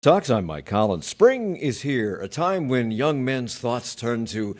Talks, I'm Mike Collins. Spring is here, a time when young men's thoughts turn to,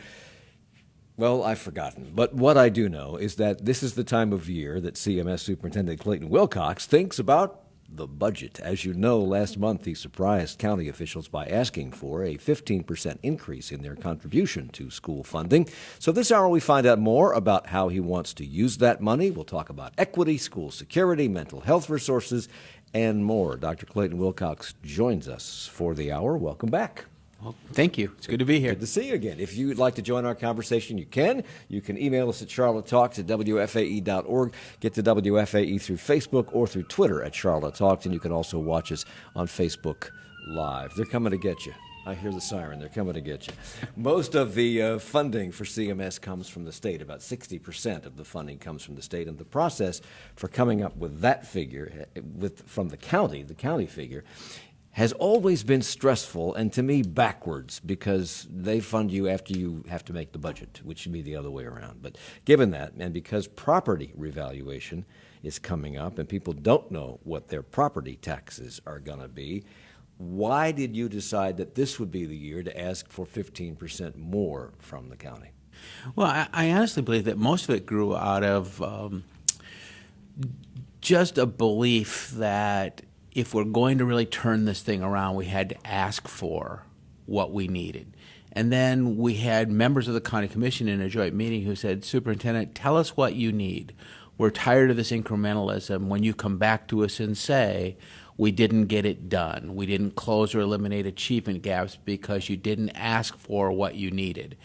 well, I've forgotten. But what I do know is that this is the time of year that CMS Superintendent Clayton Wilcox thinks about the budget. As you know, last month he surprised county officials by asking for a 15% increase in their contribution to school funding. So this hour we find out more about how he wants to use that money. We'll talk about equity, school security, mental health resources, and more. Dr. Clayton Wilcox joins us for the hour. Welcome back. Well, thank you. It's good to be here. Good to see you again. If you'd like to join our conversation, you can. You can email us at charlottetalks@wfae.org. Get to WFAE through Facebook or through Twitter at Charlotte Talks, and you can also watch us on Facebook Live. They're coming to get you. I hear the siren. They're coming to get you. Most of the funding for CMS comes from the state. About 60% of the funding comes from the state. And the process for coming up with that figure from the county figure, has always been stressful and, to me, backwards, because they fund you after you have to make the budget, which should be the other way around. But given that, and because property revaluation is coming up and people don't know what their property taxes are going to be, why did you decide that this would be the year to ask for 15% more from the county? Well, I honestly believe that most of it grew out of just a belief that if we're going to really turn this thing around, we had to ask for what we needed. And then we had members of the county commission in a joint meeting who said, Superintendent, tell us what you need. We're tired of this incrementalism when you come back to us and say, we didn't get it done. We didn't close or eliminate achievement gaps because you didn't ask for what you needed.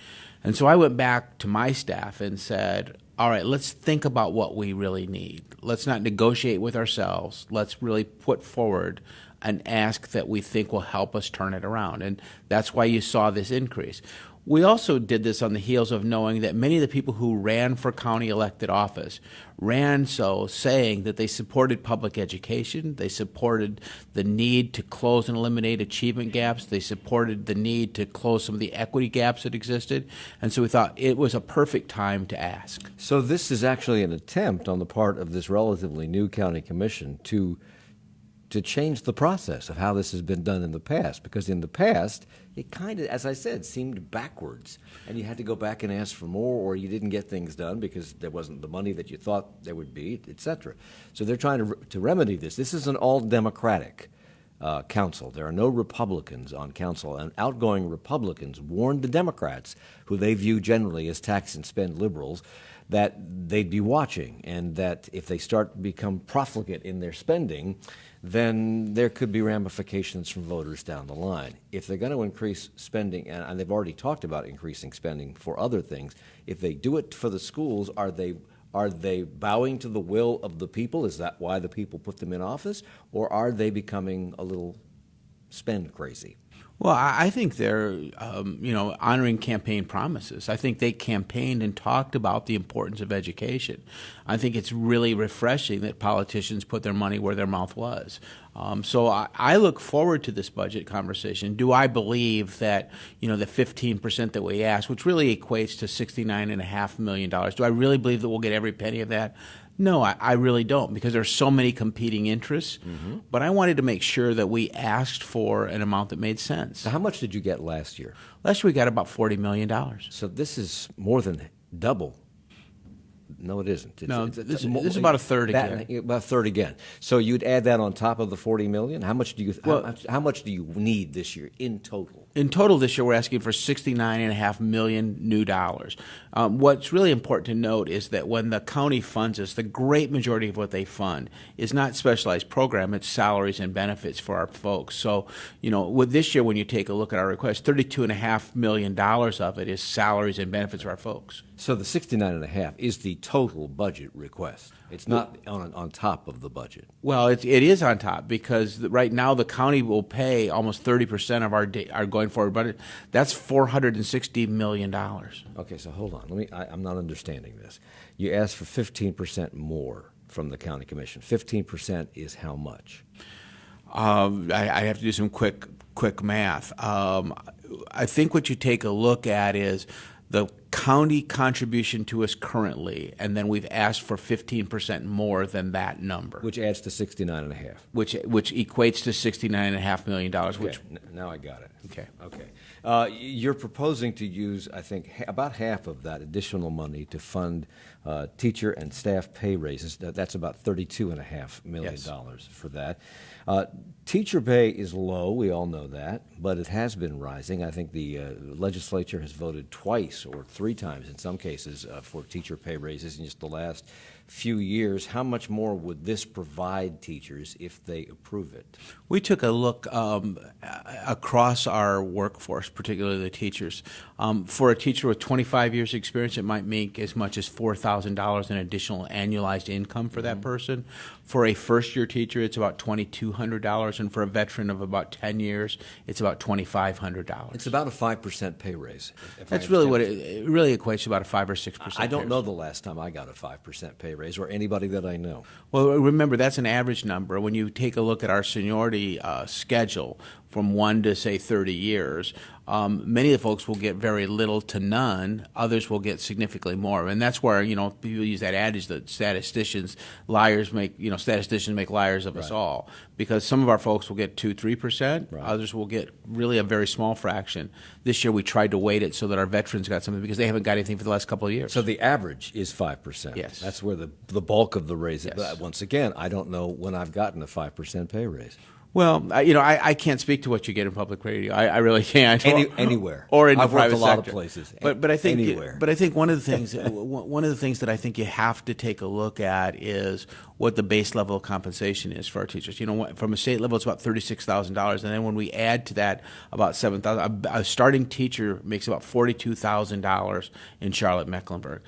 And so I went back to my staff and said, all right, let's think about what we really need. Let's not negotiate with ourselves. Let's really put forward an ask that we think will help us turn it around. And that's why you saw this increase. We also did this on the heels of knowing that many of the people who ran for county elected office ran so saying that they supported public education, they supported the need to close and eliminate achievement gaps, they supported the need to close some of the equity gaps that existed, and so we thought it was a perfect time to ask. So this is actually an attempt on the part of this relatively new county commission to change the process of how this has been done in the past, because in the past it kind of, as I said, seemed backwards, and you had to go back and ask for more, or you didn't get things done because there wasn't the money that you thought there would be, etc. So they're trying to remedy this. This is an all-Democratic council. There are no Republicans on council, and outgoing Republicans warned the Democrats, who they view generally as tax and spend liberals, that they'd be watching, and that if they start to become profligate in their spending, then there could be ramifications from voters down the line. If they're going to increase spending, and they've already talked about increasing spending for other things, if they do it for the schools, are they bowing to the will of the people? Is that why the people put them in office? Or are they becoming a little spend crazy? Well, I think they're, honoring campaign promises. I think they campaigned and talked about the importance of education. I think it's really refreshing that politicians put their money where their mouth was. So I look forward to this budget conversation. Do I believe that, the 15% that we asked, which really equates to $69.5 million, do I really believe that we'll get every penny of that? No, I really don't, because there's so many competing interests. Mm-hmm. But I wanted to make sure that we asked for an amount that made sense. So how much did you get last year? Last year we got about $40 million. So this is more than double. No, it isn't. This is about a third again. About a third again. So you'd add that on top of the $40 million. How much do you need this year in total? In total this year, we're asking for $69.5 million new dollars. What's really important to note is that when the county funds us, the great majority of what they fund is not specialized program, it's salaries and benefits for our folks. So, with this year, when you take a look at our request, $32.5 million of it is salaries and benefits for our folks. So the $69.5 is the total budget request. It's not on top of the budget. Well, it is on top, because right now the county will pay almost 30% of our going forward budget. That's $460 million. Okay, so hold on. I'm not understanding this. You asked for 15% more from the county commission. 15% is how much? I have to do some quick math. I think what you take a look at is the county contribution to us currently, and then we've asked for 15% more than that number, Which adds to 69 and a half. which equates to $69.5 million. Which Now I got it. Okay. Okay. You're proposing to use, I think, about half of that additional money to fund teacher and staff pay raises. That's about $32.5 million Yes. for that. Teacher pay is low, we all know that, but it has been rising. I think the legislature has voted twice or three times in some cases for teacher pay raises in just the last few years. How much more would this provide teachers if they approve it? We took a look across our workforce, particularly the teachers. For a teacher with 25 years' experience, it might make as much as $4,000 in additional annualized income for that person. For a first-year teacher, it's about $2,200, and for a veteran of about 10 years, it's about $2,500. It's about a 5% pay raise. if I That's really what understand. it really equates to, about a 5 or 6%. I don't pay know raise. the last time I got a 5% pay raise, or anybody that I know. Well, remember, that's an average number. When you take a look at our seniority schedule from 1 to, say, 30 years, many of the folks will get very little to none. Others will get significantly more. And that's where, people use that adage that statisticians make liars of us all. Because some of our folks will get 2-3%. Right. Others will get really a very small fraction. This year we tried to weight it so that our veterans got something because they haven't got anything for the last couple of years. So the average is 5%. Yes. That's where the bulk of the raise is. Yes. But once again, I don't know when I've gotten a 5% pay raise. Well, I can't speak to what you get in public radio. I really can't. Anywhere. or in I've the worked private a lot sector. of places. But I think Anywhere. But I think one of the things that I think you have to take a look at is what the base level of compensation is for our teachers. From a state level, it's about $36,000, and then when we add to that about $7,000, a starting teacher makes about $42,000 in Charlotte-Mecklenburg.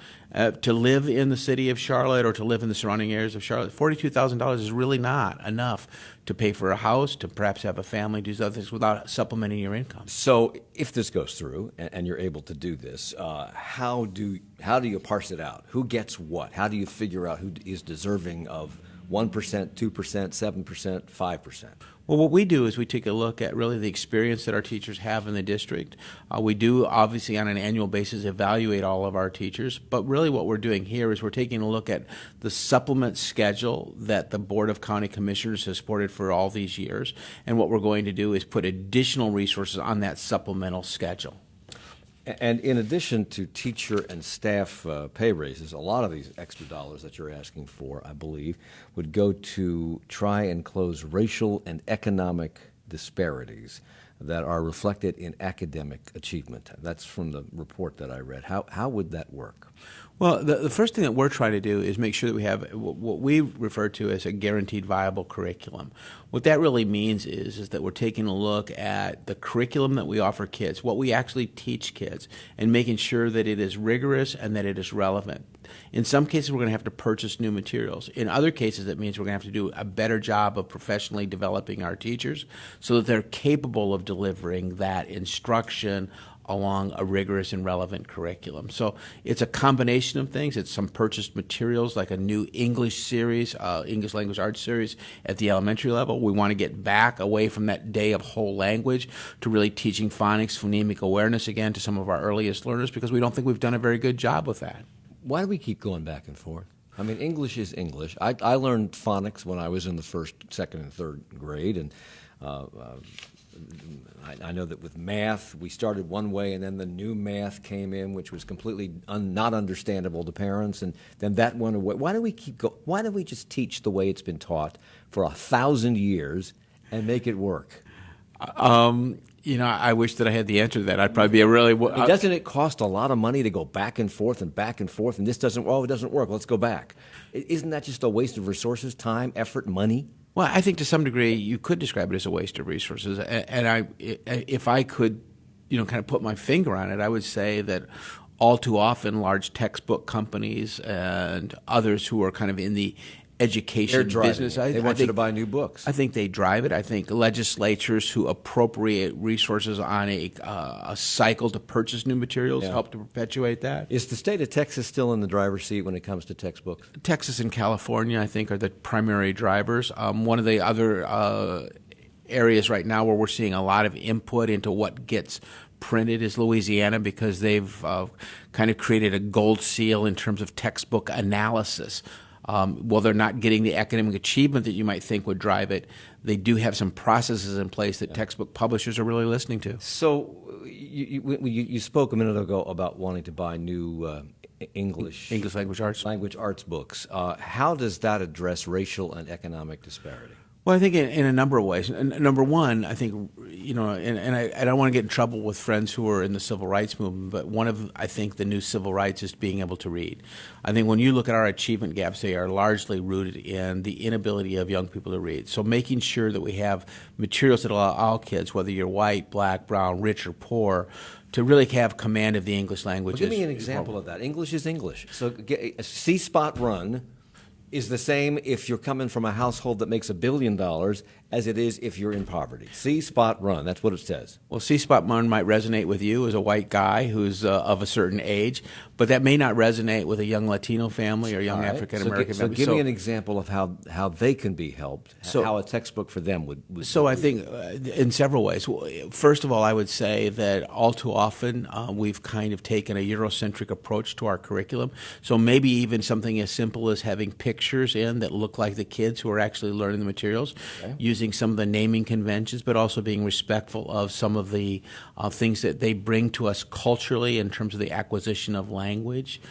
To live in the city of Charlotte or to live in the surrounding areas of Charlotte, $42,000 is really not enough to pay for a house, to perhaps have a family, do other things without supplementing your income. So if this goes through and you're able to do this, how do you parse it out? Who gets what? How do you figure out who is deserving of 1%, 2%, 7%, 5%? Well, what we do is we take a look at really the experience that our teachers have in the district. We do, obviously, on an annual basis, evaluate all of our teachers. But really what we're doing here is we're taking a look at the supplement schedule that the Board of County Commissioners has supported for all these years. And what we're going to do is put additional resources on that supplemental schedule. And in addition to teacher and staff pay raises, a lot of these extra dollars that you're asking for, I believe, would go to try and close racial and economic disparities that are reflected in academic achievement. That's from the report that I read. How would that work? Well, the first thing that we're trying to do is make sure that we have what we refer to as a guaranteed viable curriculum. What that really means is that we're taking a look at the curriculum that we offer kids, what we actually teach kids, and making sure that it is rigorous and that it is relevant. In some cases, we're going to have to purchase new materials. In other cases, it means we're going to have to do a better job of professionally developing our teachers so that they're capable of delivering that instruction along a rigorous and relevant curriculum. So it's a combination of things. It's some purchased materials like a new English series, English language arts series at the elementary level. We want to get back away from that day of whole language to really teaching phonics, phonemic awareness again to some of our earliest learners because we don't think we've done a very good job with that. Why do we keep going back and forth? I mean, English is English. I learned phonics when I was in the first, second, and third grade, and I know that with math, we started one way, and then the new math came in, which was completely not understandable to parents, and then that went away. Why do we keep going? Why don't we just teach the way it's been taught for 1,000 years and make it work? I wish that I had the answer to that. I'd probably be a really. Doesn't it cost a lot of money to go back and forth, and this doesn't? Oh, it doesn't work. Let's go back. Isn't that just a waste of resources, time, effort, money? Well, I think to some degree you could describe it as a waste of resources. And if I could, kind of put my finger on it, I would say that all too often large textbook companies and others who are kind of in the education business. They want you to buy new books. I think they drive it. I think legislatures who appropriate resources on a cycle to purchase new materials help to perpetuate that. Is the state of Texas still in the driver's seat when it comes to textbooks? Texas and California, I think, are the primary drivers. One of the other areas right now where we're seeing a lot of input into what gets printed is Louisiana because they've kind of created a gold seal in terms of textbook analysis. While they're not getting the academic achievement that you might think would drive it, they do have some processes in place that textbook publishers are really listening to. So you spoke a minute ago about wanting to buy new English language arts books. How does that address racial and economic disparity? Well, I think in a number of ways. Number one, I think, and I don't want to get in trouble with friends who are in the civil rights movement, but one of, I think, the new civil rights is being able to read. I think when you look at our achievement gaps, they are largely rooted in the inability of young people to read. So making sure that we have materials that allow all kids, whether you're white, black, brown, rich, or poor, to really have command of the English language. Well, give me an example of that. English is English. So C-Spot Run is the same if you're coming from a household that makes $1 billion as it is if you're in poverty. C-Spot Run, that's what it says. Well, C-Spot Run might resonate with you as a white guy who's of a certain age, but that may not resonate with a young Latino family or young African-American family. So give me an example of how they can be helped, how a textbook for them would So I think in several ways. First of all, I would say that all too often we've kind of taken a Eurocentric approach to our curriculum. So maybe even something as simple as having pictures in that look like the kids who are actually learning the materials, using some of the naming conventions, but also being respectful of some of the things that they bring to us culturally in terms of the acquisition of language.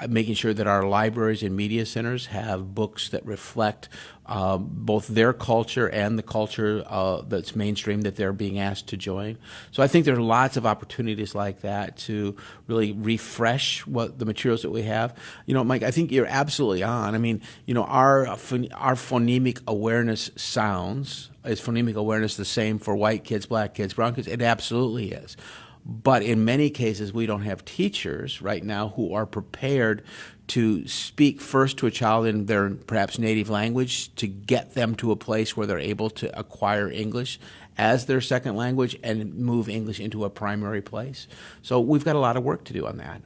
Making sure that our libraries and media centers have books that reflect both their culture and the culture that's mainstream that they're being asked to join. So I think there are lots of opportunities like that to really refresh what the materials that we have. Mike, I think you're absolutely on. I mean, our phonemic awareness sounds, is phonemic awareness the same for white kids, black kids, brown kids? It absolutely is. But in many cases, we don't have teachers right now who are prepared to speak first to a child in their perhaps native language to get them to a place where they're able to acquire English as their second language and move English into a primary place. So we've got a lot of work to do on that.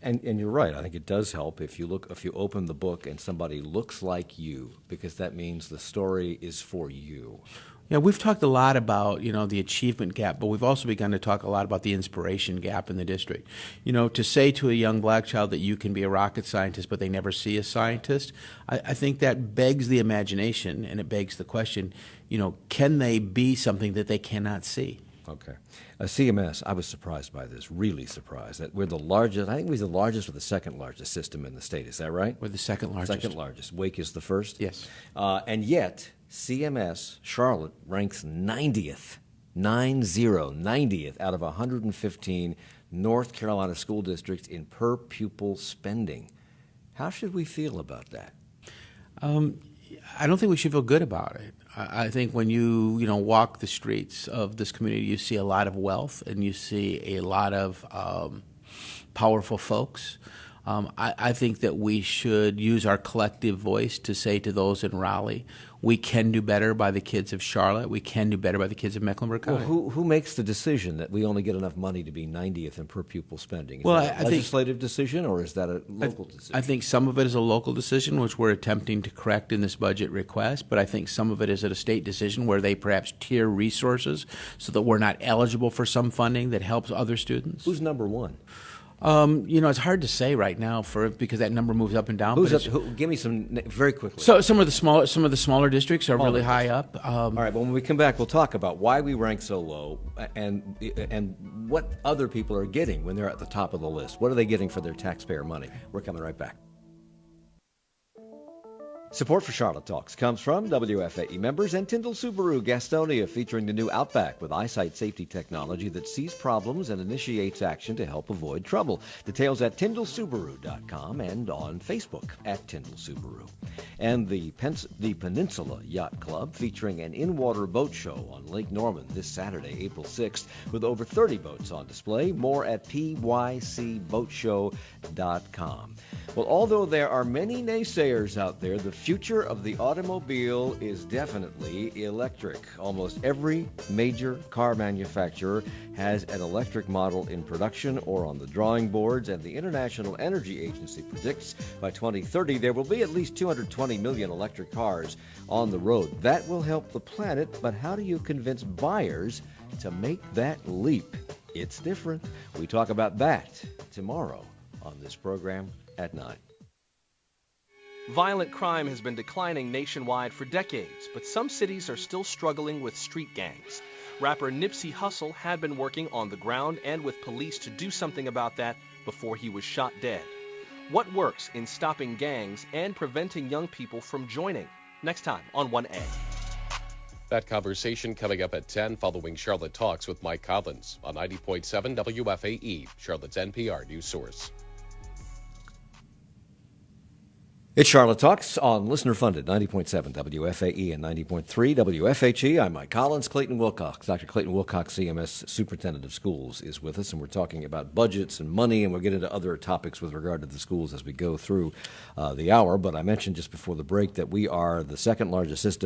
And you're right. I think it does help if you open the book and somebody looks like you, because that means the story is for you. Yeah, we've talked a lot about, the achievement gap, but we've also begun to talk a lot about the inspiration gap in the district. To say to a young black child that you can be a rocket scientist, but they never see a scientist, I think that begs the imagination, and it begs the question, can they be something that they cannot see? Okay. CMS, I was surprised by this, really surprised, that we're the largest, I think we're the largest or the second largest system in the state. Is that right? We're the second largest. Second largest. Wake is the first? Yes. And yet, CMS, Charlotte, ranks 90th out of 115 North Carolina school districts in per pupil spending. How should we feel about that? I don't think we should feel good about it. I think when you walk the streets of this community, you see a lot of wealth and you see a lot of powerful folks. I think that we should use our collective voice to say to those in Raleigh, we can do better by the kids of Charlotte. We can do better by the kids of Mecklenburg County. Well, who makes the decision that we only get enough money to be 90th in per pupil spending? Is that a legislative decision, or is that a local decision? I think some of it is a local decision, which we're attempting to correct in this budget request, but I think some of it is at a state decision where they perhaps tier resources so that we're not eligible for some funding that helps other students. Who's number one? It's hard to say right now because that number moves up and down. Give me some very quickly. So some of the smaller districts are really high up. All right, but when we come back, we'll talk about why we rank so low and what other people are getting when they're at the top of the list. What are they getting for their taxpayer money? We're coming right back. Support for Charlotte Talks comes from WFAE members and Tyndall Subaru Gastonia, featuring the new Outback with eyesight safety technology that sees problems and initiates action to help avoid trouble. Details at TyndallSubaru.com and on Facebook at Tyndall Subaru. And the Peninsula Yacht Club, featuring an in-water boat show on Lake Norman this Saturday, April 6th, with over 30 boats on display. More at pycboatshow.com. Well, although there are many naysayers out there, the future of the automobile is definitely electric. Almost every major car manufacturer has an electric model in production or on the drawing boards, and the International Energy Agency predicts by 2030 there will be at least 220 million electric cars on the road. That will help the planet, but how do you convince buyers to make that leap? It's different. We talk about that tomorrow on this program at 9. Violent crime has been declining nationwide for decades, but some cities are still struggling with street gangs. Rapper Nipsey Hussle had been working on the ground and with police to do something about that before he was shot dead. What works in stopping gangs and preventing young people from joining? Next time on 1A. That conversation coming up at 10 following Charlotte Talks with Mike Collins on 90.7 WFAE, Charlotte's NPR news source. It's Charlotte Talks on listener-funded 90.7 WFAE and 90.3 WFHE. I'm Mike Collins. Clayton Wilcox, Dr. Clayton Wilcox, CMS Superintendent of Schools, is with us, and we're talking about budgets and money, and we'll get into other topics with regard to the schools as we go through the hour. But I mentioned just before the break that we are the second largest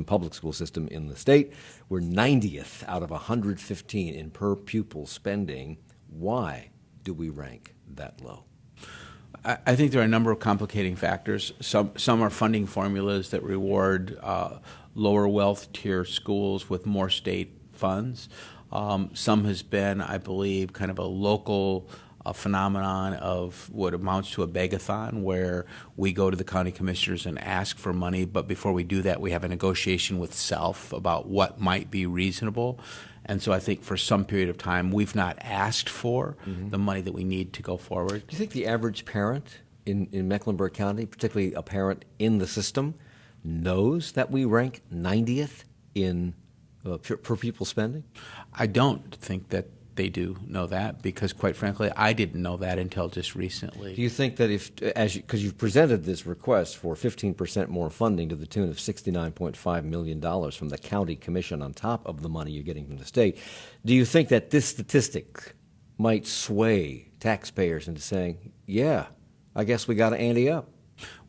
public school system in the state. We're 90th out of 115 in per pupil spending. Why do we rank that low? I think there are a number of complicating factors. Some are funding formulas that reward lower wealth tier schools with more state funds. Some has been, I believe, kind of a local phenomenon of what amounts to a begathon, where we go to the county commissioners and ask for money, but before we do that, we have a negotiation with self about what might be reasonable. And so I think for some period of time, we've not asked for the money that we need to go forward. Do you think the average parent in Mecklenburg County, particularly a parent in the system, knows that we rank 90th in per pupil spending? I don't think that they do know that, because quite frankly, I didn't know that until just recently. Do you think that because you've presented this request for 15% more funding to the tune of $69.5 million from the county commission on top of the money you're getting from the state, do you think that this statistic might sway taxpayers into saying, yeah, I guess we got to ante up?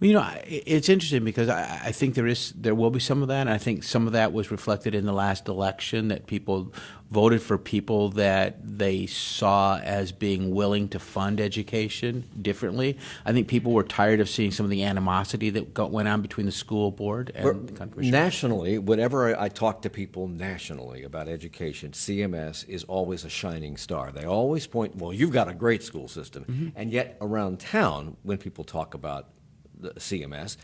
Well, it's interesting because I think there will be some of that, and I think some of that was reflected in the last election, that people voted for people that they saw as being willing to fund education differently. I think people were tired of seeing some of the animosity that went on between the school board and the county commission. Nationally, whenever I talk to people nationally about education, CMS is always a shining star. They always point, well, you've got a great school system. And yet around town, when people talk about the CMS,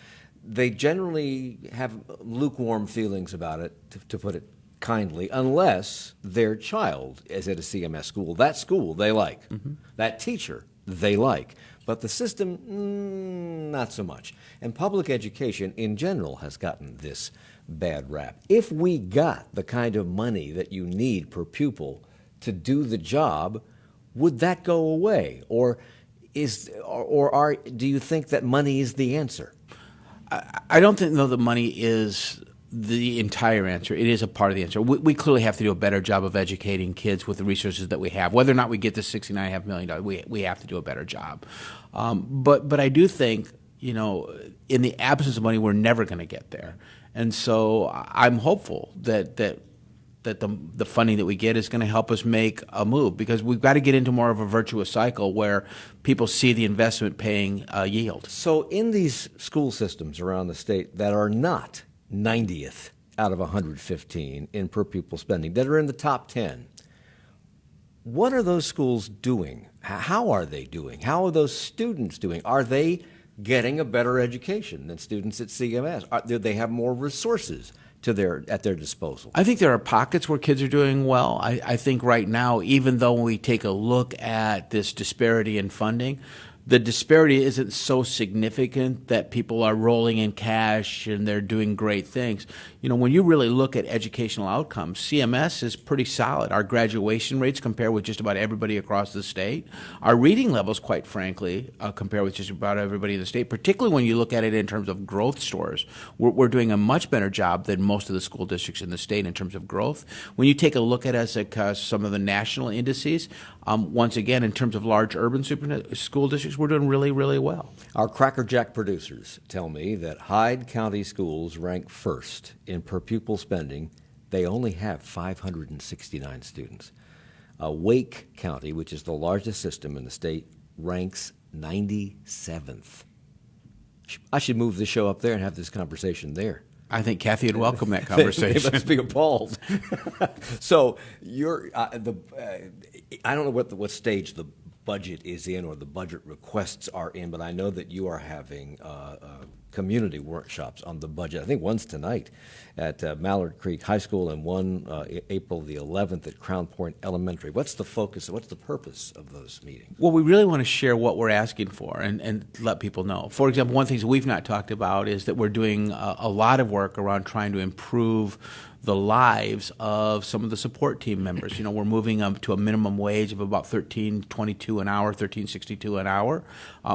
they generally have lukewarm feelings about it, to put it kindly, unless their child is at a CMS school. That school they like. That teacher they like. But the system, not so much. And public education in general has gotten this bad rap. If we got the kind of money that you need per pupil to do the job, would that go away? Or do you think that money is the answer? I don't think, though, the money is the entire answer. It is a part of the answer. We clearly have to do a better job of educating kids with the resources that we have. Whether or not we get the $69.5 million, we have to do a better job. But I do think, in the absence of money, we're never going to get there. And so I'm hopeful that the funding that we get is going to help us make a move, because we've got to get into more of a virtuous cycle where people see the investment paying a yield. So in these school systems around the state that are not 90th out of 115 in per pupil spending, that are in the top 10, what are those schools doing? How are they doing? How are those students doing? Are they getting a better education than students at CMS? Do they have more resources at their disposal? I think there are pockets where kids are doing well. I think right now, even though when we take a look at this disparity in funding, the disparity isn't so significant that people are rolling in cash and they're doing great things. When you really look at educational outcomes, CMS is pretty solid. Our graduation rates compare with just about everybody across the state. Our reading levels, quite frankly, compare with just about everybody in the state, particularly when you look at it in terms of growth scores. We're doing a much better job than most of the school districts in the state in terms of growth. When you take a look at us across some of the national indices, once again, in terms of large urban school districts, we're doing really, really well. Our Cracker Jack producers tell me that Hyde County schools rank first in per pupil spending. They only have 569 students. Wake County, which is the largest system in the state, ranks 97th. I should move the show up there and have this conversation there. I think Kathy would welcome that conversation. They must be appalled. So you're I don't know what stage the budget is in or the budget requests are in, but I know that you are having community workshops on the budget. I think one's tonight at Mallard Creek High School and one April the 11th at Crown Point Elementary. What's the focus? What's the purpose of those meetings? Well, we really want to share what we're asking for and let people know. For example, one of the things we've not talked about is that we're doing a lot of work around trying to improve the lives of some of the support team members. You know, we're moving up to a minimum wage of about $13.22 an hour, $13.62 an hour,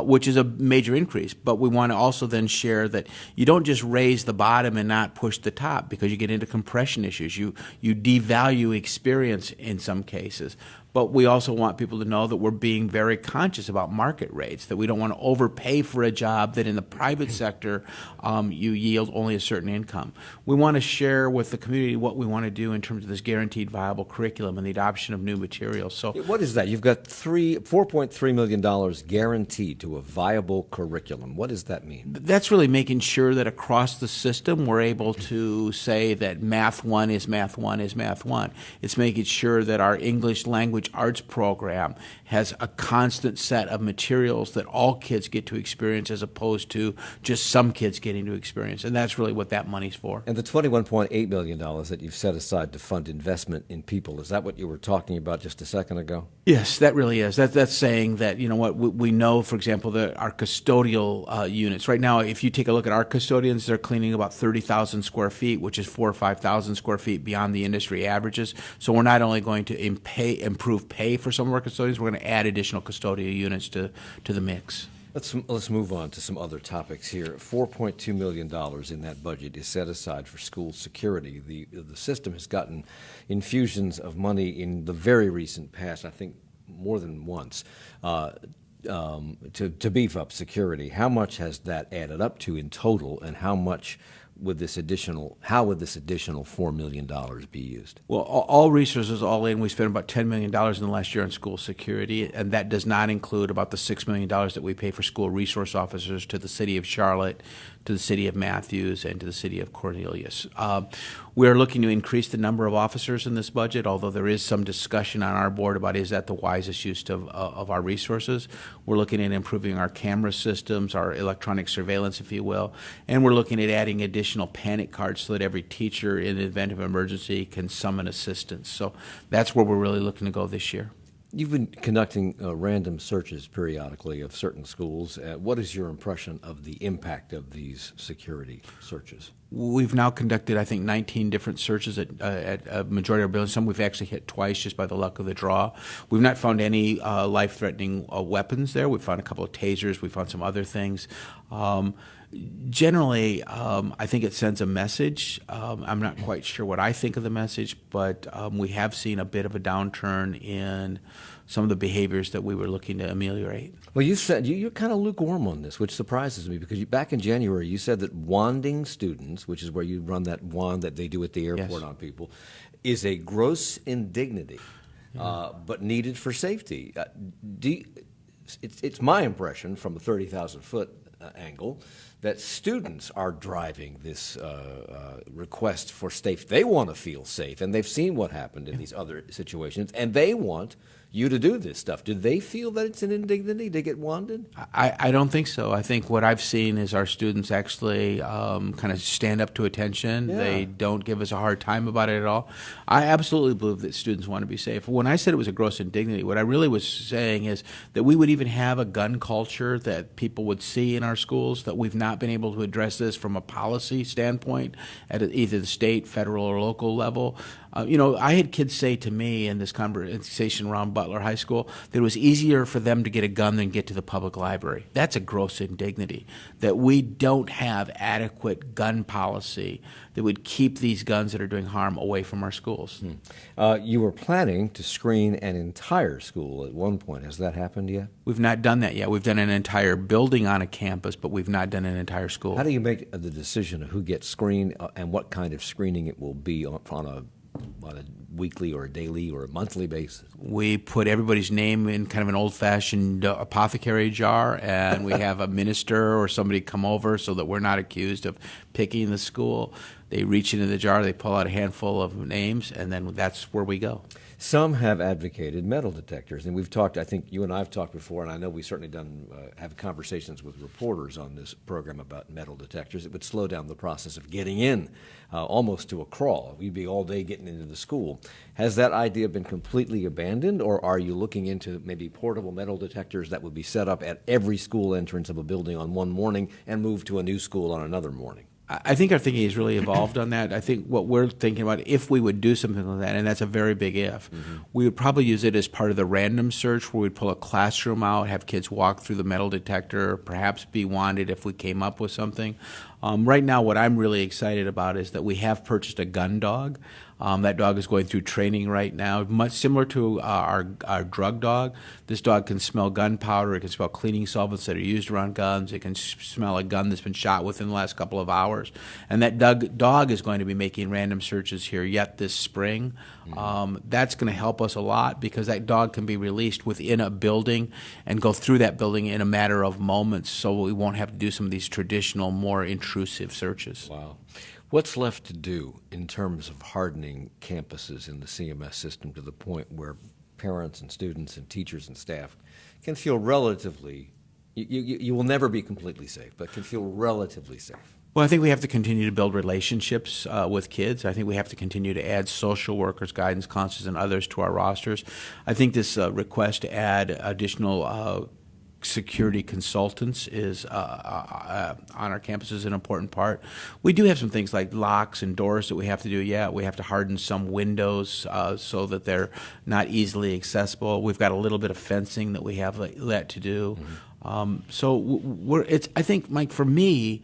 which is a major increase. But we want to also then share that you don't just raise the bottom and not push the top, because you get into compression issues. You devalue experience in some cases. But we also want people to know that we're being very conscious about market rates, that we don't want to overpay for a job that in the private sector you yield only a certain income. We want to share with the community what we want to do in terms of this guaranteed viable curriculum and the adoption of new materials. So what is that? You've got $4.3 million guaranteed to a viable curriculum. What does that mean? That's really making sure that across the system we're able to say that Math 1 is Math 1 is Math 1. It's making sure that our English language arts program has a constant set of materials that all kids get to experience, as opposed to just some kids getting to experience. And that's really what that money's for. And the $21.8 million that you've set aside to fund investment in people, is that what you were talking about just a second ago? Yes, that really is. That's saying that, you know what, we know, for example, that our custodial units, right now, if you take a look at our custodians, they're cleaning about 30,000 square feet, which is 4,000 or 5,000 square feet beyond the industry averages. So we're not only going to improve pay for some of our custodians, we're going to add additional custodial units to the mix. Let's move on to some other topics here. $4.2 million in that budget is set aside for school security. The system has gotten infusions of money in the very recent past, I think more than once, to beef up security. How much has that added up to in total, and how would this additional $4 million be used? Well, all resources, all in, we spent about $10 million in the last year on school security, and that does not include about the $6 million that we pay for school resource officers to the city of Charlotte, to the city of Matthews, and to the city of Cornelius. We're looking to increase the number of officers in this budget, although there is some discussion on our board about is that the wisest use of our resources. We're looking at improving our camera systems, our electronic surveillance, if you will, and we're looking at adding additional panic cards so that every teacher, in the event of emergency, can summon assistance. So that's where we're really looking to go this year. You've been conducting random searches periodically of certain schools. What is your impression of the impact of these security searches? We've now conducted, I think, 19 different searches at a majority of our buildings. Some we've actually hit twice just by the luck of the draw. We've not found any life-threatening weapons there. We've found a couple of tasers. We've found some other things. Generally, I think it sends a message. I'm not quite sure what I think of the message, but we have seen a bit of a downturn in some of the behaviors that we were looking to ameliorate. Well, you said you're kind of lukewarm on this, which surprises me, because back in January you said that wanding students, which is where you run that wand that they do at the airport Yes. on people, is a gross indignity, but needed for safety. It's my impression from a 30,000-foot angle that students are driving this request for safety. They want to feel safe, and they've seen what happened in these other situations, and they want you to do this stuff. Do they feel that it's an indignity to get wanded? I don't think so. I think what I've seen is our students actually kind of stand up to attention. Yeah. They don't give us a hard time about it at all. I absolutely believe that students want to be safe. When I said it was a gross indignity, what I really was saying is that we would even have a gun culture that people would see in our schools, that we've not been able to address this from a policy standpoint at either the state, federal, or local level. I had kids say to me in this conversation around Butler High School that it was easier for them to get a gun than get to the public library. That's a gross indignity, that we don't have adequate gun policy that would keep these guns that are doing harm away from our schools. You were planning to screen an entire school at one point. Has that happened yet? We've not done that yet. We've done an entire building on a campus, but we've not done an entire school. How do you make the decision of who gets screened and what kind of screening it will be on a weekly or a daily or a monthly basis? We put everybody's name in kind of an old-fashioned apothecary jar, and we have a minister or somebody come over so that we're not accused of picking the school. They reach into the jar, they pull out a handful of names, and then that's where we go. Some have advocated metal detectors, and we've talked, I think you and I have talked before, and I know we've certainly have conversations with reporters on this program about metal detectors. It would slow down the process of getting in almost to a crawl. We'd be all day getting into the school. Has that idea been completely abandoned, or are you looking into maybe portable metal detectors that would be set up at every school entrance of a building on one morning and move to a new school on another morning? I think our thinking has really evolved on that. I think what we're thinking about, if we would do something like that, and that's a very big if, we would probably use it as part of the random search where we'd pull a classroom out, have kids walk through the metal detector, perhaps be wanted if we came up with something. Right now, what I'm really excited about is that we have purchased a gun dog. That dog is going through training right now, much similar to our drug dog. This dog can smell gunpowder. It can smell cleaning solvents that are used around guns. It can smell a gun that's been shot within the last couple of hours. And that dog is going to be making random searches here yet this spring. That's going to help us a lot because that dog can be released within a building and go through that building in a matter of moments, so we won't have to do some of these traditional, more intrusive searches. Wow. What's left to do in terms of hardening campuses in the CMS system to the point where parents and students and teachers and staff can feel relatively, you will never be completely safe, but can feel relatively safe? Well, I think we have to continue to build relationships with kids. I think we have to continue to add social workers, guidance counselors, and others to our rosters. I think this request to add additional security consultants is on our campus is an important part. We do have some things like locks and doors that we have to do. Yeah, we have to harden some windows so that they're not easily accessible. We've got a little bit of fencing that we have let to do. I think, Mike, for me,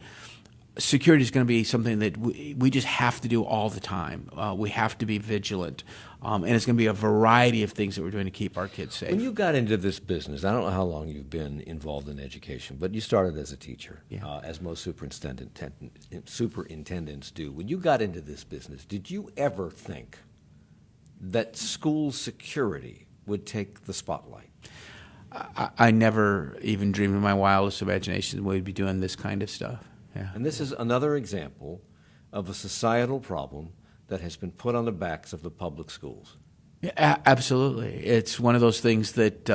security is going to be something that we just have to do all the time. We have to be vigilant. And it's going to be a variety of things that we're doing to keep our kids safe. When you got into this business, I don't know how long you've been involved in education, but you started as a teacher, as most superintendents do. When you got into this business, did you ever think that school security would take the spotlight? I never even dreamed in my wildest imagination we'd be doing this kind of stuff. Yeah. And this is another example of a societal problem that has been put on the backs of the public schools. Yeah, absolutely. It's one of those things that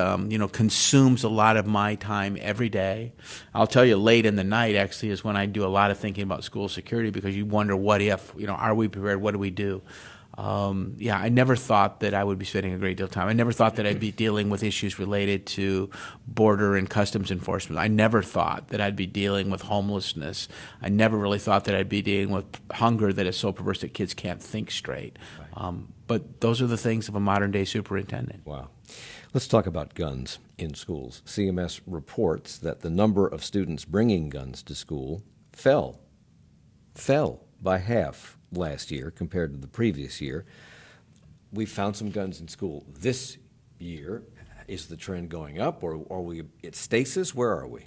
consumes a lot of my time every day. I'll tell you, late in the night actually is when I do a lot of thinking about school security because you wonder what if, are we prepared? What do we do? I never thought that I would be spending a great deal of time. I never thought that I'd be dealing with issues related to border and customs enforcement. I never thought that I'd be dealing with homelessness. I never really thought that I'd be dealing with hunger that is so perverse that kids can't think straight. Right. But those are the things of a modern-day superintendent. Wow. Let's talk about guns in schools. CMS reports that the number of students bringing guns to school fell by half last year compared to the previous year. We found some guns in school this year. Is the trend going up, or are we at stasis? Where are we?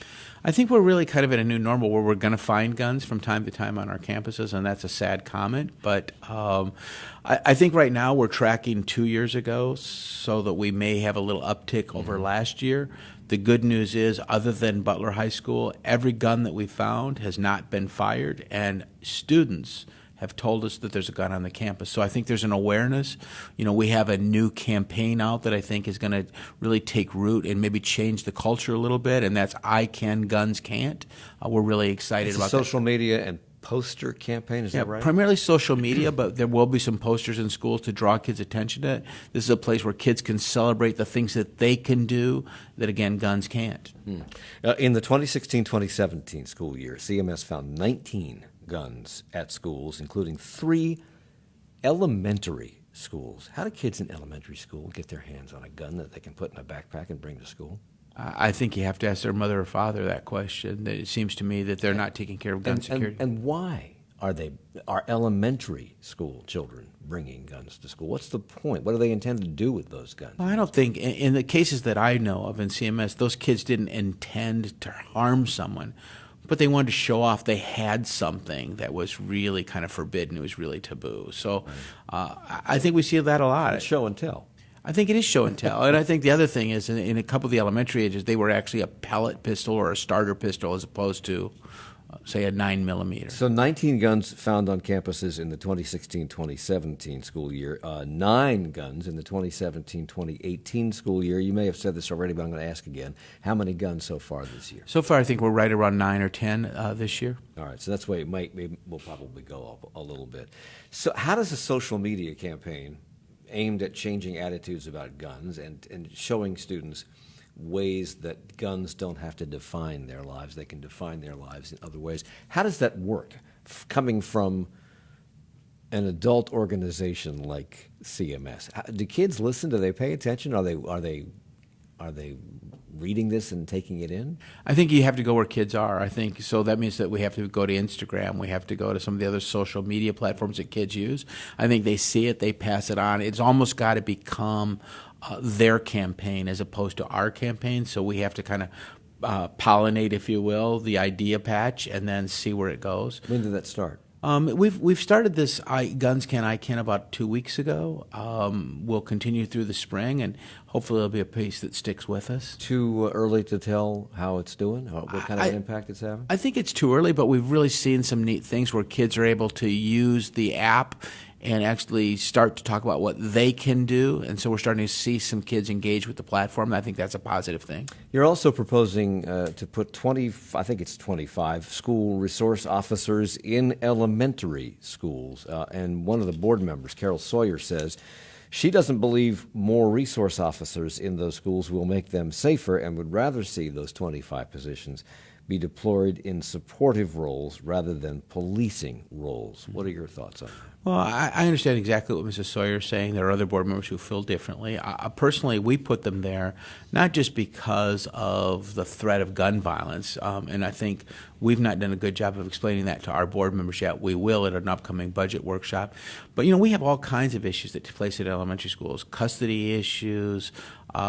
I think we're really kind of in a new normal where we're going to find guns from time to time on our campuses, and that's a sad comment. But I think right now we're tracking 2 years ago so that we may have a little uptick over last year. The good news is, other than Butler High School, every gun that we found has not been fired, and students have told us that there's a gun on the campus. So I think there's an awareness. We have a new campaign out that I think is going to really take root and maybe change the culture a little bit, and that's I Can, Guns Can't. We're really excited about that. Social media and poster campaign, is that right? Primarily social media, but there will be some posters in schools to draw kids' attention to it. This is a place where kids can celebrate the things that they can do that, again, guns can't. In the 2016-2017 school year, CMS found 19 guns at schools, including 3 elementary schools. How do kids in elementary school get their hands on a gun that they can put in a backpack and bring to school? I think you have to ask their mother or father that question. It seems to me that they're not taking care of gun security. And why are elementary school children bringing guns to school? What's the point? What do they intend to do with those guns? Well, I don't think, in the cases that I know of in CMS, those kids didn't intend to harm someone, but they wanted to show off they had something that was really kind of forbidden. It was really taboo. So I think we see that a lot. It's show and tell. I think it is show and tell. And I think the other thing is, in a couple of the elementary ages, they were actually a pellet pistol or a starter pistol as opposed to, say, a 9mm. So 19 guns found on campuses in the 2016-2017 school year, 9 guns in the 2017-2018 school year. You may have said this already, but I'm going to ask again. How many guns so far this year? So far, I think we're right around 9 or 10 this year. All right, so that's why we'll probably go up a little bit. So how does a social media campaign aimed at changing attitudes about guns and showing students ways that guns don't have to define their lives, they can define their lives in other ways, how does that work coming from an adult organization like CMS? Do kids listen? Do they pay attention? Are they reading this and taking it in? I think you have to go where kids are. I think so. That means that we have to go to Instagram. We have to go to some of the other social media platforms that kids use. I think they see it, they pass it on. It's almost got to become their campaign as opposed to our campaign. So we have to kind of pollinate, if you will, the idea patch and then see where it goes. When did that start? We've started this Guns Can I Can about 2 weeks ago. We'll continue through the spring, and hopefully it'll be a piece that sticks with us. Too early to tell how it's doing, what kind of an impact it's having? I think it's too early, but we've really seen some neat things where kids are able to use the app and actually start to talk about what they can do. And so we're starting to see some kids engage with the platform. I think that's a positive thing. You're also proposing to put 25 school resource officers in elementary schools. And one of the board members, Carol Sawyer, says she doesn't believe more resource officers in those schools will make them safer and would rather see those 25 positions be deployed in supportive roles rather than policing roles. What are your thoughts on that? Well, I understand exactly what Mrs. Sawyer is saying. There are other board members who feel differently. Personally, we put them there not just because of the threat of gun violence, and I think we've not done a good job of explaining that to our board members yet. We will at an upcoming budget workshop. But, we have all kinds of issues that take place at elementary schools, custody issues.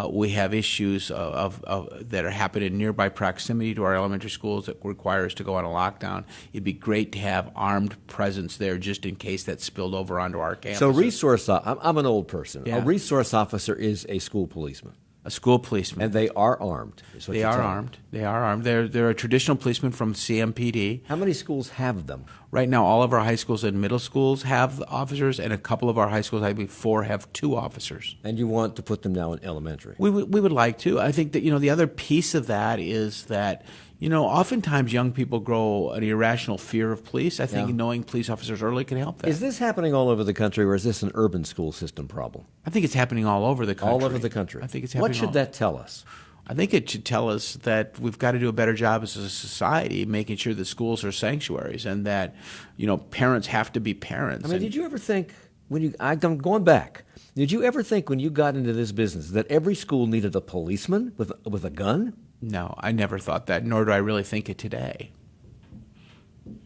We have issues that are happening in nearby proximity to our elementary schools that require us to go on a lockdown. It'd be great to have armed presence there just in case that spilled over onto our campus. So I'm an old person. Yeah. A resource officer is a school policeman. A school policeman. And they are armed. They are armed. They are armed. They're a traditional policeman from CMPD. How many schools have them? Right now, all of our high schools and middle schools have officers, and a couple of our high schools, I believe 4, have 2 officers. And you want to put them now in elementary? We would like to. I think that, the other piece of that is that, oftentimes young people grow an irrational fear of police. I think knowing police officers early can help that. Is this happening all over the country, or is this an urban school system problem? I think it's happening all over the country. All over the country. I think it's happening. What should that tell us? I think it should tell us that we've got to do a better job as a society making sure that schools are sanctuaries and that, parents have to be parents. I mean, did you ever think, I'm going back, did you ever think when you got into this business that every school needed a policeman with a gun? No, I never thought that, nor do I really think it today.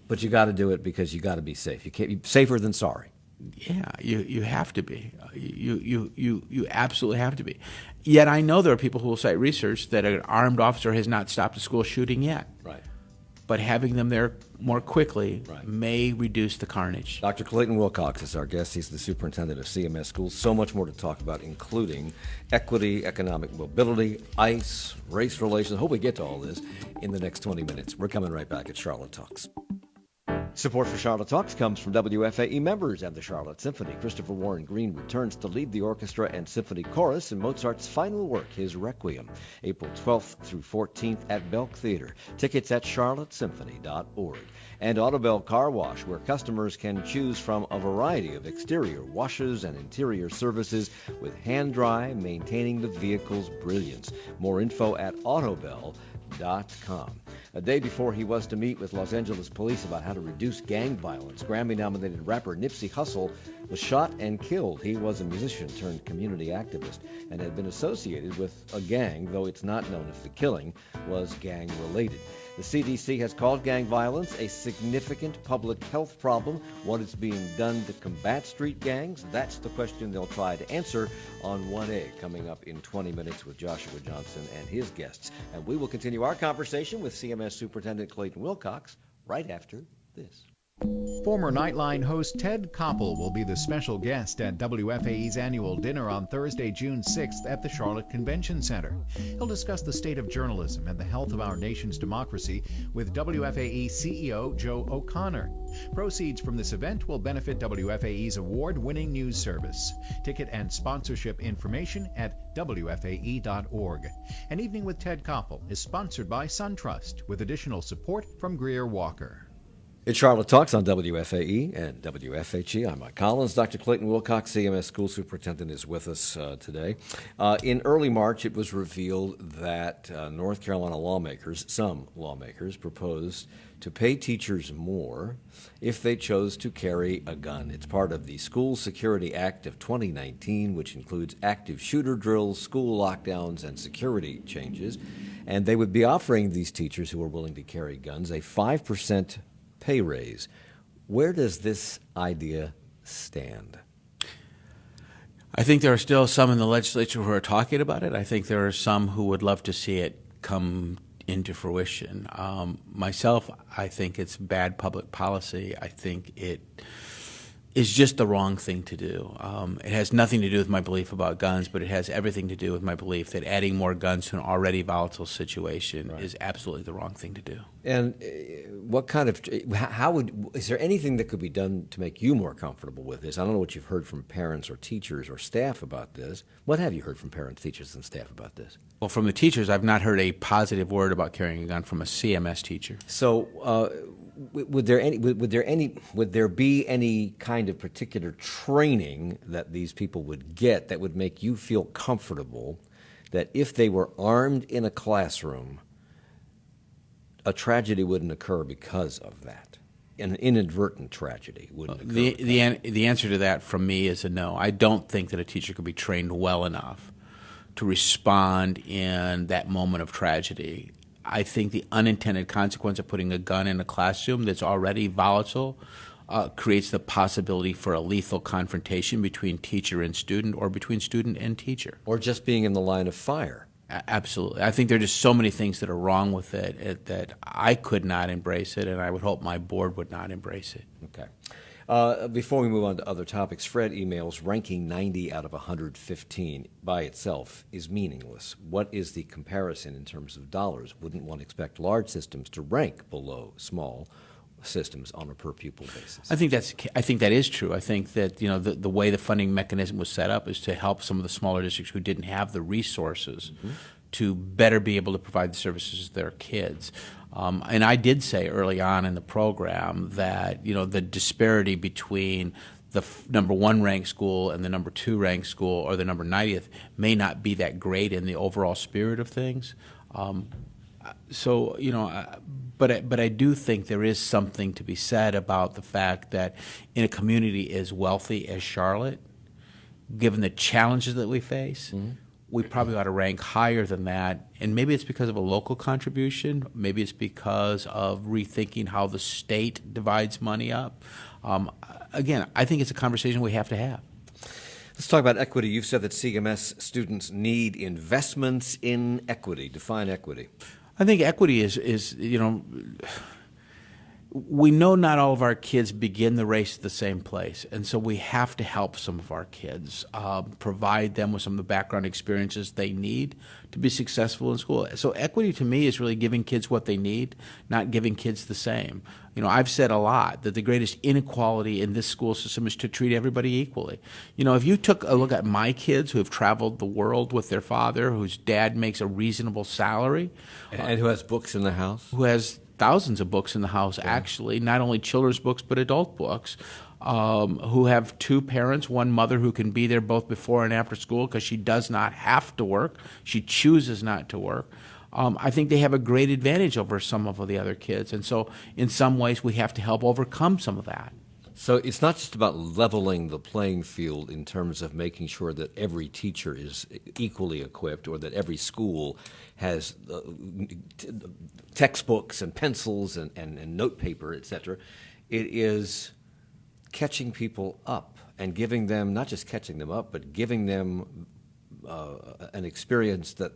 But you got to do it because you got to be safe. You can't be safer than sorry. Yeah, you have to be. You absolutely have to be. Yet I know there are people who will cite research that an armed officer has not stopped a school shooting yet. Right. But having them there more quickly may reduce the carnage. Dr. Clayton Wilcox is our guest. He's the superintendent of CMS schools. So much more to talk about, including equity, economic mobility, ICE, race relations. I hope we get to all this in the next 20 minutes. We're coming right back at Charlotte Talks. Support for Charlotte Talks comes from WFAE members and the Charlotte Symphony. Christopher Warren Green returns to lead the orchestra and symphony chorus in Mozart's final work, his Requiem, April 12th through 14th at Belk Theater. Tickets at charlottesymphony.org. And Autobell Car Wash, where customers can choose from a variety of exterior washes and interior services with hand dry, maintaining the vehicle's brilliance. More info at autobell.com. A day before he was to meet with Los Angeles police about how to reduce gang violence, Grammy-nominated rapper Nipsey Hussle was shot and killed. He was a musician turned community activist and had been associated with a gang, though it's not known if the killing was gang-related. The CDC has called gang violence a significant public health problem. What is being done to combat street gangs? That's the question they'll try to answer on 1A, coming up in 20 minutes with Joshua Johnson and his guests. And we will continue our conversation with CMS Superintendent Clayton Wilcox right after this. Former Nightline host Ted Koppel will be the special guest at WFAE's annual dinner on Thursday, June 6th at the Charlotte Convention Center. He'll discuss the state of journalism and the health of our nation's democracy with WFAE CEO Joe O'Connor. Proceeds from this event will benefit WFAE's award-winning news service. Ticket and sponsorship information at WFAE.org. An Evening with Ted Koppel is sponsored by SunTrust with additional support from Greer Walker. It's Charlotte Talks on WFAE and WFHE. I'm Mike Collins. Dr. Clayton Wilcox, CMS School Superintendent, is with us today. In early March, it was revealed that North Carolina lawmakers, some lawmakers, proposed to pay teachers more if they chose to carry a gun. It's part of the School Security Act of 2019, which includes active shooter drills, school lockdowns, and security changes. And they would be offering these teachers who are willing to carry guns a 5% pay raise. Where does this idea stand? I think there are still some in the legislature who are talking about it. I think there are some who would love to see it come into fruition. Myself, I think it's bad public policy. I think it is just the wrong thing to do. It has nothing to do with my belief about guns, but it has everything to do with my belief that adding more guns to an already volatile situation is absolutely the wrong thing to do. And what kind of, is there anything that could be done to make you more comfortable with this? I don't know what you've heard from parents or teachers or staff about this. What have you heard from parents, teachers, and staff about this? Well, from the teachers, I've not heard a positive word about carrying a gun from a CMS teacher. So, would there be any kind of particular training that these people would get that would make you feel comfortable that if they were armed in a classroom, a tragedy wouldn't occur because of that? An inadvertent tragedy wouldn't occur. The answer to that from me is a no. I don't think that a teacher could be trained well enough to respond in that moment of tragedy. I think the unintended consequence of putting a gun in a classroom that's already volatile creates the possibility for a lethal confrontation between teacher and student or between student and teacher. Or just being in the line of fire. Absolutely. I think there are just so many things that are wrong with it that I could not embrace it, and I would hope my board would not embrace it. Okay. Before we move on to other topics, Fred emails, ranking 90 out of 115 by itself is meaningless. What is the comparison in terms of dollars? Wouldn't one expect large systems to rank below small systems on a per pupil basis? I think that is true. I think that the way the funding mechanism was set up is to help some of the smaller districts who didn't have the resources to better be able to provide the services to their kids. And I did say early on in the program that the disparity between the number 1 ranked school and the number 2 ranked school or the number 90th may not be that great in the overall spirit of things. But I do think there is something to be said about the fact that in a community as wealthy as Charlotte, given the challenges that we face, we probably ought to rank higher than that. And maybe it's because of a local contribution. Maybe it's because of rethinking how the state divides money up. Again, I think it's a conversation we have to have. Let's talk about equity. You've said that CMS students need investments in equity. Define equity. I think equity is we know not all of our kids begin the race at the same place, and so we have to help some of our kids, provide them with some of the background experiences they need to be successful in school. So equity to me is really giving kids what they need, not giving kids the same. I've said a lot that the greatest inequality in this school system is to treat everybody equally. If you took a look at my kids who have traveled the world with their father, whose dad makes a reasonable salary. And who has books in the house. Who has thousands of books in the house, actually, not only children's books but adult books, who have 2 parents, one mother who can be there both before and after school because she does not have to work. She chooses not to work. I think they have a great advantage over some of the other kids. And so in some ways we have to help overcome some of that. So it's not just about leveling the playing field in terms of making sure that every teacher is equally equipped or that every school has textbooks and pencils and note paper, et cetera. It is catching people up and giving them, not just catching them up, but giving them an experience that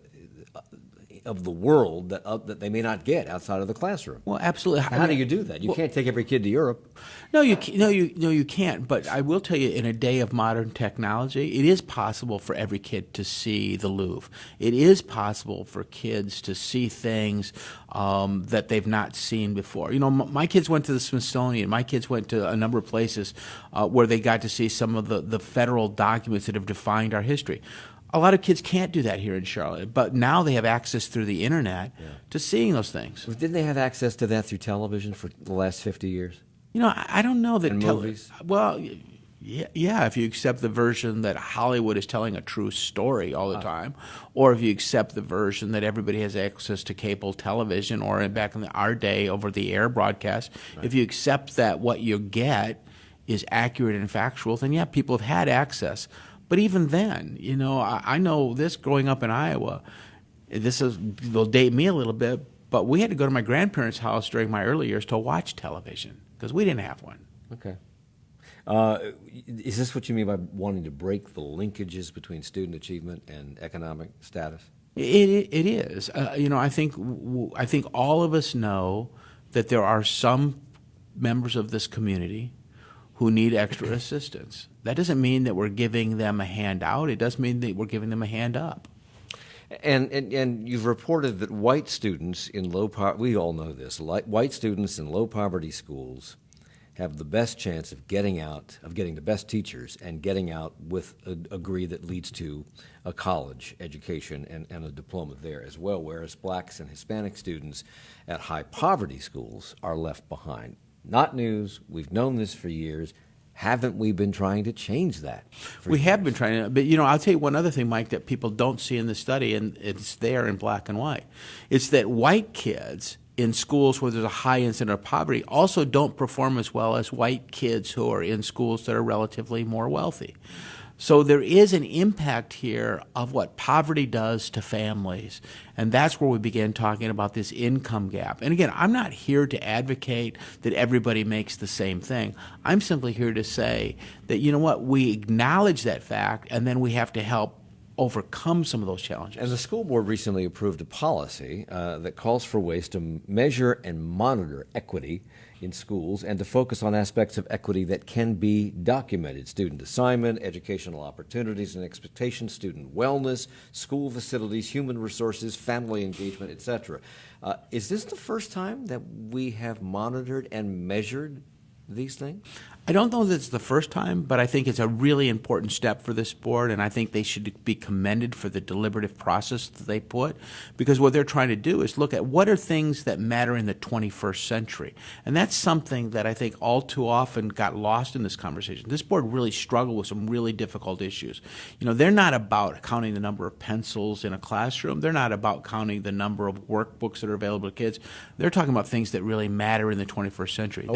of the world that they may not get outside of the classroom. Well, absolutely. How do you do that? You can't take every kid to Europe. No, you can't. But I will tell you, in a day of modern technology, it is possible for every kid to see the Louvre. It is possible for kids to see things that they've not seen before. You know, my kids went to the Smithsonian. My kids went to a number of places where they got to see some of the federal documents that have defined our history. A lot of kids can't do that here in Charlotte, but now they have access through the internet to seeing those things. Didn't they have access to that through television for the last 50 years? You know, I don't know that. And movies? Well, yeah, if you accept the version that Hollywood is telling a true story all the time, or if you accept the version that everybody has access to cable television, or back in our day, over-the-air broadcast, if you accept that what you get is accurate and factual, then yeah, people have had access. But even then, you know, I know this growing up in Iowa, will date me a little bit, but we had to go to my grandparents' house during my early years to watch television because we didn't have one. Okay. Is this what you mean by wanting to break the linkages between student achievement and economic status? It is. You know, I think all of us know that there are some members of this community who need extra assistance. That doesn't mean that we're giving them a handout. It does mean that we're giving them a hand up. And you've reported that white students in low poverty, we all know this, white students in low poverty schools have the best chance of getting the best teachers and getting out with a degree that leads to a college education and a diploma there as well, whereas blacks and Hispanic students at high poverty schools are left behind. Not news. We've known this for years. Haven't we been trying to change that? We have been trying to, but you know, I'll tell you one other thing, Mike, that people don't see in the study, and it's there in black and white. It's that white kids in schools where there's a high incidence of poverty also don't perform as well as white kids who are in schools that are relatively more wealthy. So there is an impact here of what poverty does to families, and that's where we began talking about this income gap. And again, I'm not here to advocate that everybody makes the same thing. I'm simply here to say that, you know what, we acknowledge that fact, and then we have to help overcome some of those challenges. And the school board recently approved a policy that calls for ways to measure and monitor equity in schools and to focus on aspects of equity that can be documented: student assignment, educational opportunities and expectations, student wellness, school facilities, human resources, family engagement, etc. Is this the first time that we have monitored and measured these things? I don't know that it's the first time, but I think it's a really important step for this board, and I think they should be commended for the deliberative process that they put, because what they're trying to do is look at what are things that matter in the 21st century. And that's something that I think all too often got lost in this conversation. This board really struggled with some really difficult issues. You know, they're not about counting the number of pencils in a classroom. They're not about counting the number of workbooks that are available to kids. They're talking about things that really matter in the 21st century.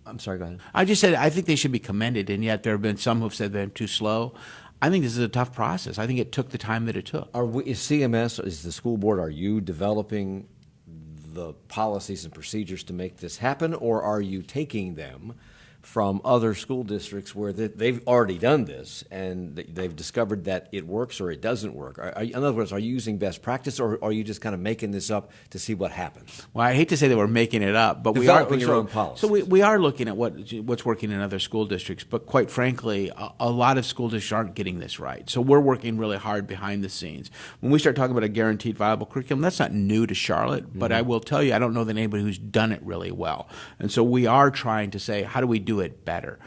I'm sorry, go ahead. I just said I think they should be commended, and yet there have been some who have said they're too slow. I think this is a tough process. I think it took the time that it took. Is CMS, is the school board, are you developing the policies and procedures to make this happen, or are you taking them from other school districts where they've already done this and they've discovered that it works or it doesn't work? In other words, are you using best practice, or are you just kind of making this up to see what happens? Well, I hate to say that we're making it up, but Developing your own policies. So we are looking at what's working in other school districts, but quite frankly, a lot of school districts aren't getting this right. So we're working really hard behind the scenes. When we start talking about a guaranteed viable curriculum, that's not new to Charlotte, but I will tell you, I don't know that anybody who's done it really well. And so we are trying to say, how do we do it better?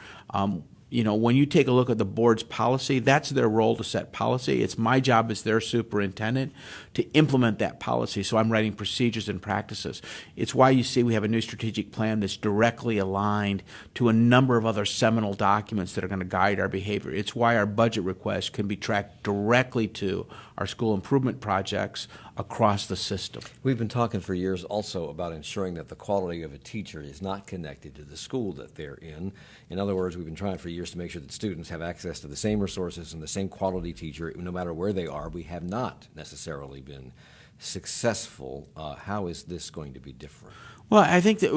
when you take a look at the board's policy, that's their role to set policy. It's my job as their superintendent to implement that policy. So I'm writing procedures and practices. It's why you see we have a new strategic plan that's directly aligned to a number of other seminal documents that are going to guide our behavior. It's why our budget requests can be tracked directly to our school improvement projects across the system. We've been talking for years also about ensuring that the quality of a teacher is not connected to the school that they're in. In other words, we've been trying for years to make sure that students have access to the same resources and the same quality teacher no matter where they are. We have not necessarily been successful. How is this going to be different? Well, I think that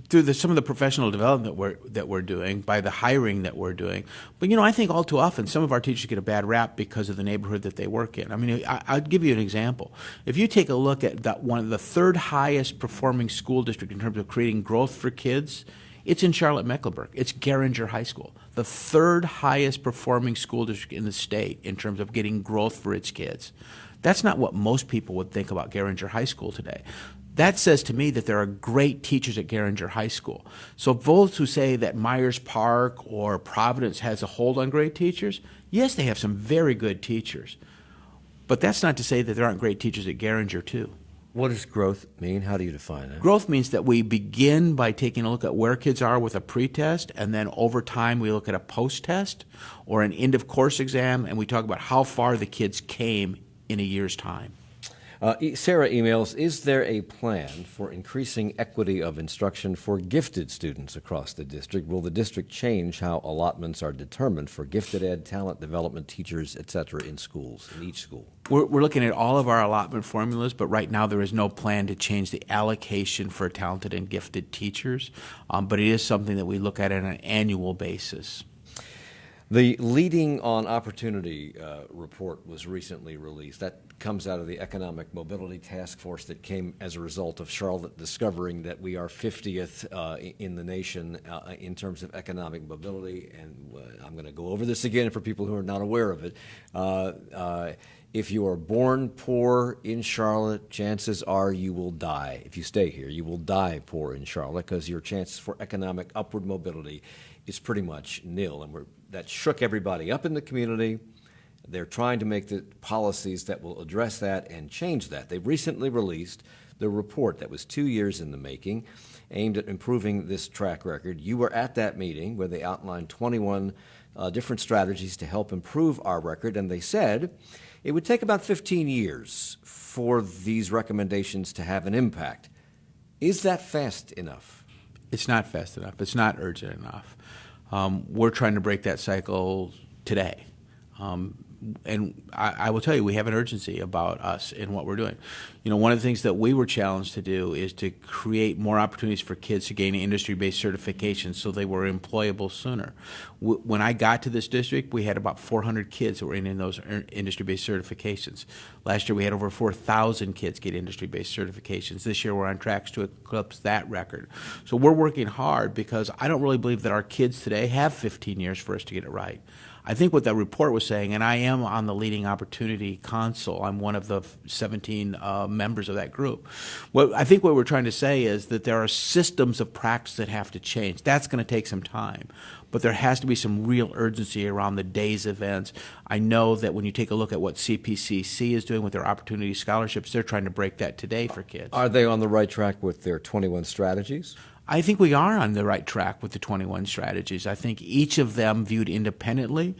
through some of the professional development that we're doing, by the hiring that we're doing, but I think all too often some of our teachers get a bad rap because of the neighborhood that they work in. I mean, I'll give you an example. If you take a look at one of the third highest performing school district in terms of creating growth for kids, it's in Charlotte-Mecklenburg. It's Garinger High School, the third highest performing school district in the state in terms of getting growth for its kids. That's not what most people would think about Garinger High School today. That says to me that there are great teachers at Garinger High School. So those who say that Myers Park or Providence has a hold on great teachers, yes, they have some very good teachers. But that's not to say that there aren't great teachers at Garinger too. What does growth mean? How do you define it? Growth means that we begin by taking a look at where kids are with a pretest, and then over time we look at a post-test or an end-of-course exam, and we talk about how far the kids came in a year's time. Sarah emails, is there a plan for increasing equity of instruction for gifted students across the district? Will the district change how allotments are determined for gifted ed, talent development teachers, et cetera, in schools, in each school? We're looking at all of our allotment formulas, but right now there is no plan to change the allocation for talented and gifted teachers, but it is something that we look at on an annual basis. The Leading on Opportunity report was recently released. That comes out of the Economic Mobility Task Force that came as a result of Charlotte discovering that we are 50th in the nation in terms of economic mobility. And I'm going to go over this again for people who are not aware of it. If you are born poor in Charlotte, chances are you will die. If you stay here, you will die poor in Charlotte because your chances for economic upward mobility is pretty much nil. And that shook everybody up in the community. They're trying to make the policies that will address that and change that. They recently released the report that was 2 years in the making, aimed at improving this track record. You were at that meeting where they outlined 21 different strategies to help improve our record, and they said it would take about 15 years for these recommendations to have an impact. Is that fast enough? It's not fast enough. It's not urgent enough. We're trying to break that cycle today. And I will tell you, we have an urgency about us in what we're doing. One of the things that we were challenged to do is to create more opportunities for kids to gain industry-based certifications so they were employable sooner. When I got to this district, we had about 400 kids that were in those industry-based certifications. Last year, we had over 4,000 kids get industry-based certifications. This year, we're on track to eclipse that record. So we're working hard because I don't really believe that our kids today have 15 years for us to get it right. I think what that report was saying, and I am on the Leading Opportunity Council, I'm one of the 17 members of that group. I think what we're trying to say is that there are systems of practice that have to change. That's going to take some time, but there has to be some real urgency around the day's events. I know that when you take a look at what CPCC is doing with their Opportunity Scholarships, they're trying to break that today for kids. Are they on the right track with their 21 strategies? I think we are on the right track with the 21 strategies. I think each of them viewed independently,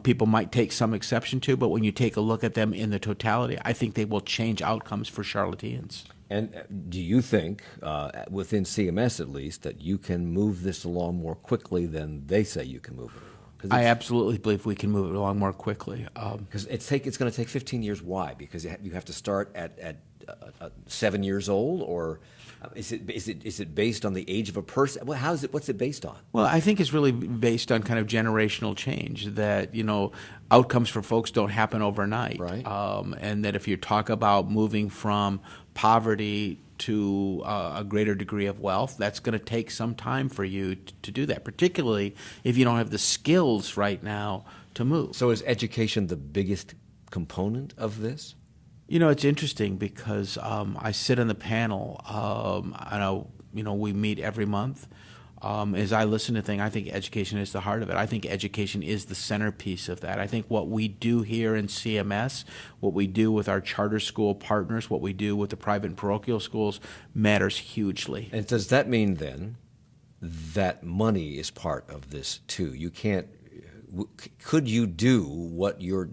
people might take some exception to, but when you take a look at them in the totality, I think they will change outcomes for Charlotteans. And do you think, within CMS at least, that you can move this along more quickly than they say you can move it along? I absolutely believe we can move it along more quickly. Because it's going to take 15 years. Why? Because you have to start at 7 years old, or is it based on the age of a person? Well, what's it based on? Well, I think it's really based on kind of generational change. That outcomes for folks don't happen overnight, right? And that if you talk about moving from poverty to a greater degree of wealth, that's going to take some time for you to do that, particularly if you don't have the skills right now to move. So is education the biggest component of this? It's interesting because I sit on the panel. We meet every month. As I listen to things, I think education is the heart of it. I think education is the centerpiece of that. I think what we do here in CMS, what we do with our charter school partners, what we do with the private and parochial schools matters hugely. And does that mean then that money is part of this too? You can't. Could you do what you're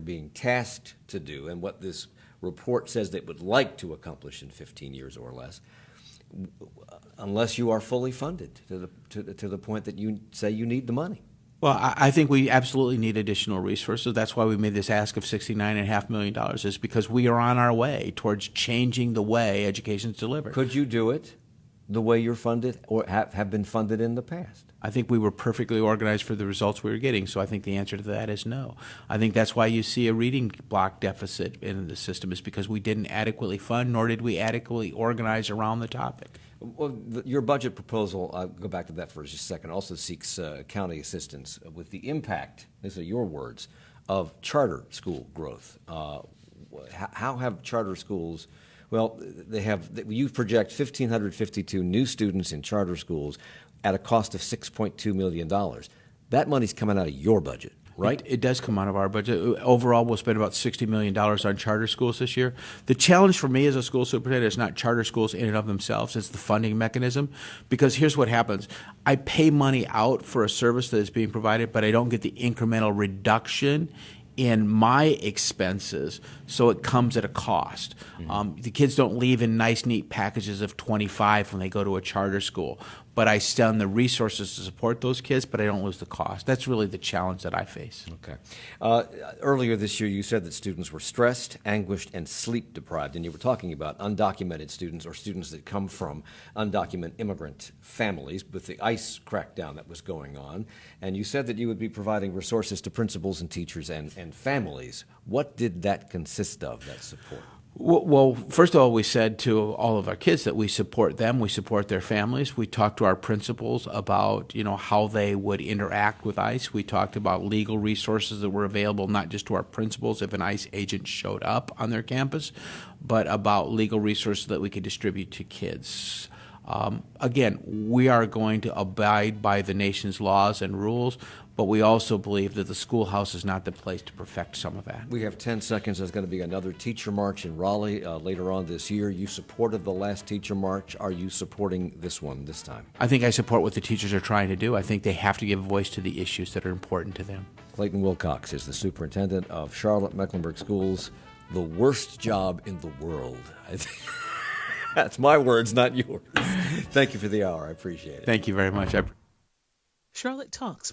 being tasked to do, and what this report says they would like to accomplish in 15 years or less, unless you are fully funded to the point that you say you need the money? Well, I think we absolutely need additional resources. That's why we made this ask of $69.5 million, is because we are on our way towards changing the way education is delivered. Could you do it the way you're funded or have been funded in the past? I think we were perfectly organized for the results we were getting, so I think the answer to that is no. I think that's why you see a reading block deficit in the system, is because we didn't adequately fund, nor did we adequately organize around the topic. Well, your budget proposal, I'll go back to that for just a second, also seeks county assistance with the impact, these are your words, of charter school growth. How have charter schools, well, you project 1,552 new students in charter schools at a cost of $6.2 million. That money's coming out of your budget, right? It does come out of our budget. Overall, we'll spend about $60 million on charter schools this year. The challenge for me as a school superintendent is not charter schools in and of themselves, it's the funding mechanism. Because here's what happens. I pay money out for a service that is being provided, but I don't get the incremental reduction in my expenses, so it comes at a cost. Mm-hmm. The kids don't leave in nice, neat packages of 25 when they go to a charter school, but I spend the resources to support those kids, but I don't lose the cost. That's really the challenge that I face. Okay. Earlier this year, you said that students were stressed, anguished, and sleep deprived, and you were talking about undocumented students or students that come from undocumented immigrant families with the ICE crackdown that was going on, and you said that you would be providing resources to principals and teachers and families. What did that consist of, that support? Well, first of all, we said to all of our kids that we support them, we support their families. We talked to our principals about, how they would interact with ICE. We talked about legal resources that were available not just to our principals if an ICE agent showed up on their campus, but about legal resources that we could distribute to kids. Again, we are going to abide by the nation's laws and rules, but we also believe that the schoolhouse is not the place to perfect some of that. We have 10 seconds. There's going to be another teacher march in Raleigh later on this year. You supported the last teacher march. Are you supporting this one this time? I think I support what the teachers are trying to do. I think they have to give voice to the issues that are important to them. Clayton Wilcox is the superintendent of Charlotte-Mecklenburg Schools. The worst job in the world. That's my words, not yours. Thank you for the hour. I appreciate it. Thank you very much. Charlotte Talks.